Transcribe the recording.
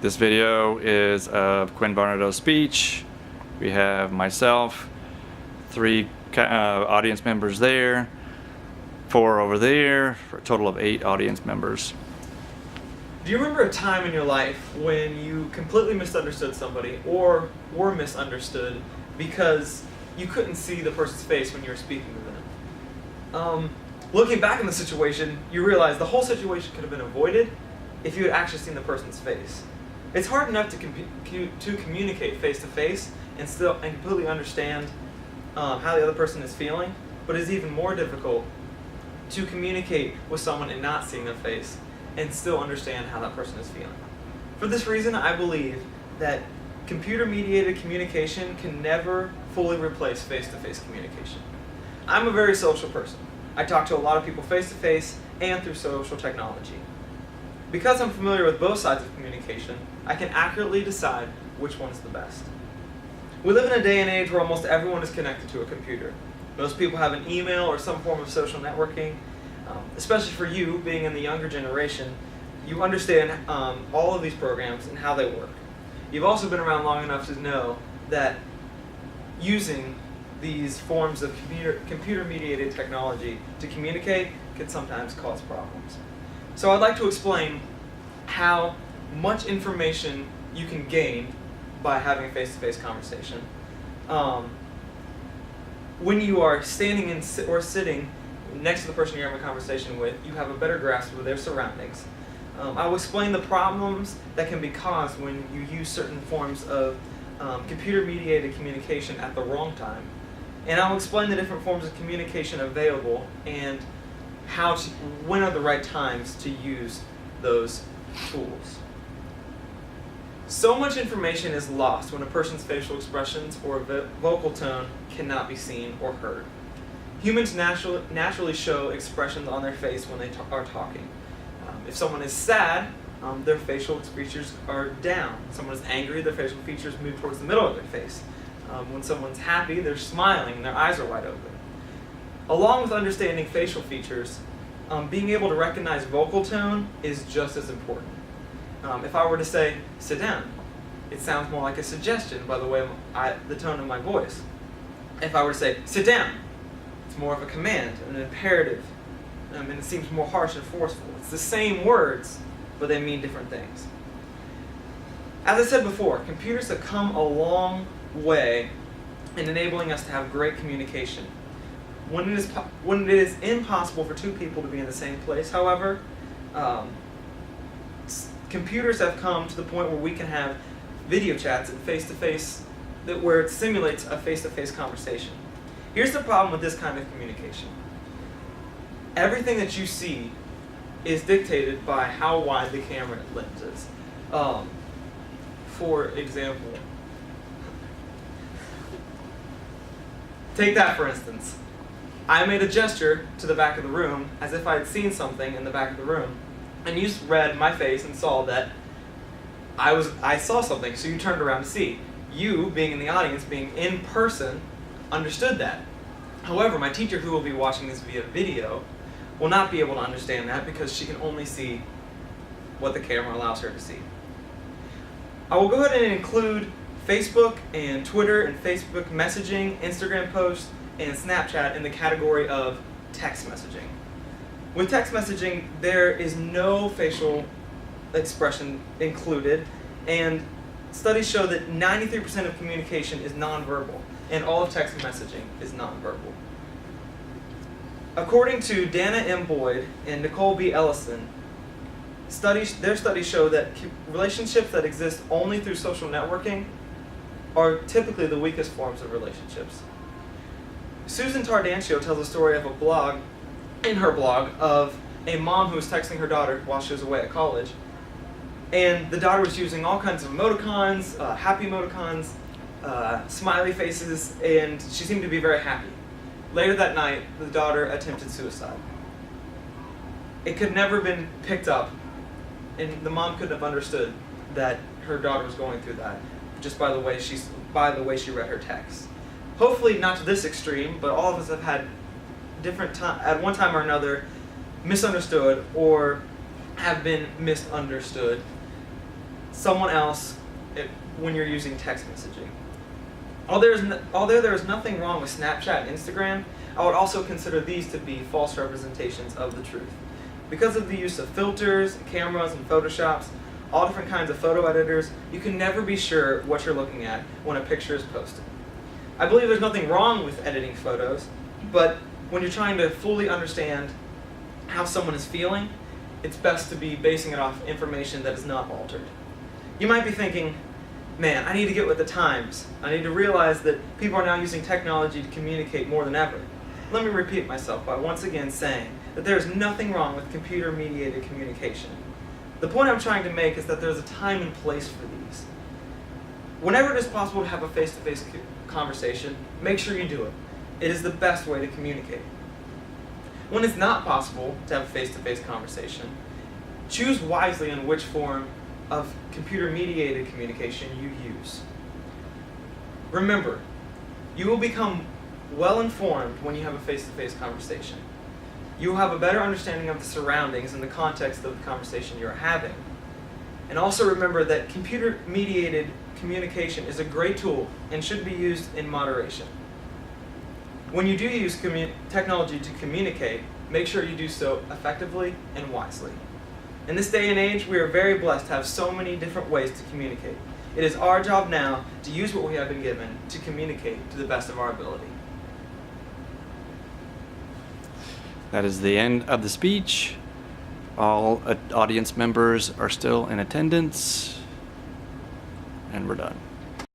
This video is of Quinn Barnardo's speech. We have myself, 3 audience members there, 4 over there, for a total of 8 audience members. Do you remember a time in your life when you completely misunderstood somebody or were misunderstood because you couldn't see the person's face when you were speaking to them? Looking back in the situation, you realize the whole situation could have been avoided if you had actually seen the person's face. It's hard enough to communicate face to face and completely understand how the other person is feeling, but it's even more difficult to communicate with someone and not seeing their face and still understand how that person is feeling. For this reason, I believe that computer-mediated communication can never fully replace face-to-face communication. I'm a very social person. I talk to a lot of people face-to-face and through social technology. Because I'm familiar with both sides of communication, I can accurately decide which one is the best. We live in a day and age where almost everyone is connected to a computer. Most people have an email or some form of social networking. Especially for you, being in the younger generation, you understand all of these programs and how they work. You've also been around long enough to know that using these forms of computer-mediated technology to communicate can sometimes cause problems. So I'd like to explain how much information you can gain by having a face-to-face conversation. When you are standing or sitting next to the person you're having a conversation with, you have a better grasp of their surroundings. I will explain the problems that can be caused when you use certain forms of computer-mediated communication at the wrong time. And I'll explain the different forms of communication available and when are the right times to use those tools. So much information is lost when a person's facial expressions or vocal tone cannot be seen or heard. Humans naturally show expressions on their face when they are talking. If someone is sad, their facial features are down. If someone is angry, their facial features move towards the middle of their face. When someone's happy, they're smiling and their eyes are wide open. Along with understanding facial features, being able to recognize vocal tone is just as important. If I were to say, sit down, it sounds more like a suggestion by the way the tone of my voice. If I were to say, sit down, it's more of a command, an imperative, and it seems more harsh and forceful. It's the same words, but they mean different things. As I said before, computers have come a long way in enabling us to have great communication. When it is impossible for 2 people to be in the same place, however, computers have come to the point where we can have video chats and face-to-face, where it simulates a face-to-face conversation. Here's the problem with this kind of communication. Everything that you see is dictated by how wide the camera lens is. For example, take that for instance. I made a gesture to the back of the room as if I had seen something in the back of the room, and you read my face and saw that I saw something, so you turned around to see. You, being in the audience, being in person, understood that. However, my teacher, who will be watching this via video, will not be able to understand that because she can only see what the camera allows her to see. I will go ahead and include Facebook and Twitter and Facebook messaging, Instagram posts, and Snapchat in the category of text messaging. With text messaging, there is no facial expression included, and studies show that 93% of communication is nonverbal, and all of text messaging is nonverbal. According to Dana M. Boyd and Nicole B. Ellison, their studies show that relationships that exist only through social networking are typically the weakest forms of relationships. Susan Tardancio tells a story of in her blog of a mom who was texting her daughter while she was away at college, and the daughter was using all kinds of emoticons, happy emoticons, smiley faces, and she seemed to be very happy. Later that night, the daughter attempted suicide. It could never have been picked up, and the mom couldn't have understood that her daughter was going through that just by the way she read her text. Hopefully not to this extreme, but all of us have had at one time or another misunderstood or have been misunderstood. someone else when you're using text messaging. Although there is nothing wrong with Snapchat and Instagram, I would also consider these to be false representations of the truth. Because of the use of filters, cameras, and Photoshops, all different kinds of photo editors, you can never be sure what you're looking at when a picture is posted. I believe there's nothing wrong with editing photos, but when you're trying to fully understand how someone is feeling, it's best to be basing it off information that is not altered. You might be thinking, man, I need to get with the times. I need to realize that people are now using technology to communicate more than ever. Let me repeat myself by once again saying that there is nothing wrong with computer-mediated communication. The point I'm trying to make is that there's a time and place for these. Whenever it is possible to have a face-to-face conversation, make sure you do it. It is the best way to communicate. When it's not possible to have a face-to-face conversation, choose wisely on which form of computer-mediated communication you use. Remember, you will become well-informed when you have a face-to-face conversation. You will have a better understanding of the surroundings and the context of the conversation you're having. And also remember that computer-mediated communication is a great tool and should be used in moderation. When you do use technology to communicate, make sure you do so effectively and wisely. In this day and age, we are very blessed to have so many different ways to communicate. It is our job now to use what we have been given to communicate to the best of our ability. That is the end of the speech. All audience members are still in attendance, and we're done.